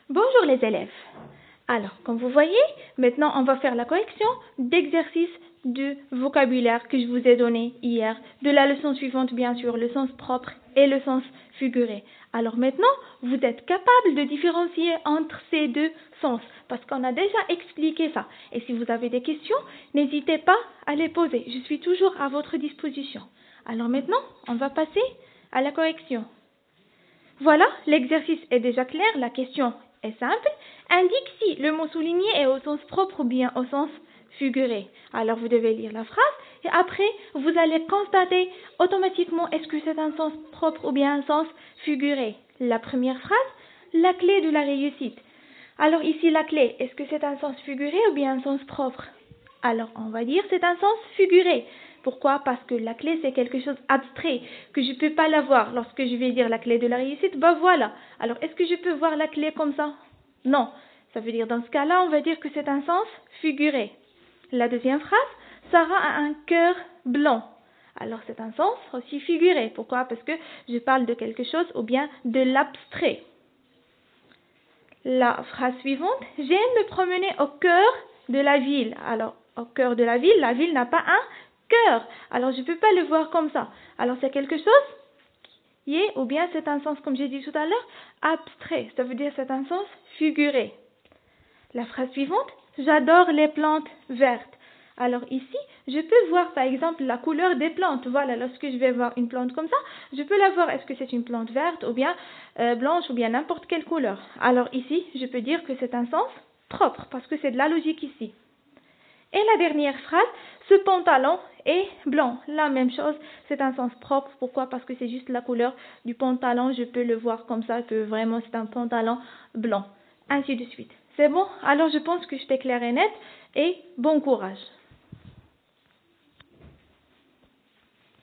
Bonjour les élèves. Alors, comme vous voyez, maintenant on va faire la correction d'exercices de vocabulaire que je vous ai donné hier, de la leçon suivante bien sûr, le sens propre et le sens figuré. Alors maintenant, vous êtes capable de différencier entre ces deux sens, parce qu'on a déjà expliqué ça. Et si vous avez des questions, n'hésitez pas à les poser. Je suis toujours à votre disposition. Alors maintenant, on va passer à la correction. Voilà, l'exercice est déjà clair, la question est simple. Indique si le mot souligné est au sens propre ou bien au sens figuré. Alors vous devez lire la phrase et après vous allez constater automatiquement est-ce que c'est un sens propre ou bien un sens figuré. La première phrase, la clé de la réussite. Alors ici la clé, est-ce que c'est un sens figuré ou bien un sens propre? Alors on va dire c'est un sens figuré. Pourquoi? Parce que la clé, c'est quelque chose d'abstrait, que je ne peux pas la voir. Lorsque je vais dire la clé de la réussite, bah voilà. Alors, est-ce que je peux voir la clé comme ça? Non. Ça veut dire, dans ce cas-là, on va dire que c'est un sens figuré. La deuxième phrase, Sarah a un cœur blanc. Alors, c'est un sens aussi figuré. Pourquoi? Parce que je parle de quelque chose ou bien de l'abstrait. La phrase suivante, j'aime me promener au cœur de la ville. Alors, au cœur de la ville n'a pas un cœur. Alors, je ne peux pas le voir comme ça. Alors, c'est quelque chose qui est, ou bien c'est un sens, comme j'ai dit tout à l'heure, abstrait. Ça veut dire c'est un sens figuré. La phrase suivante, j'adore les plantes vertes. Alors ici, je peux voir par exemple la couleur des plantes. Voilà, lorsque je vais voir une plante comme ça, je peux la voir. Est-ce que c'est une plante verte ou bien blanche ou bien n'importe quelle couleur. Alors ici, je peux dire que c'est un sens propre parce que c'est de la logique ici. Et la dernière phrase, ce pantalon est blanc. La même chose, c'est un sens propre. Pourquoi? Parce que c'est juste la couleur du pantalon. Je peux le voir comme ça, que vraiment c'est un pantalon blanc. Ainsi de suite. C'est bon? Alors je pense que j'étais claire et nette et bon courage.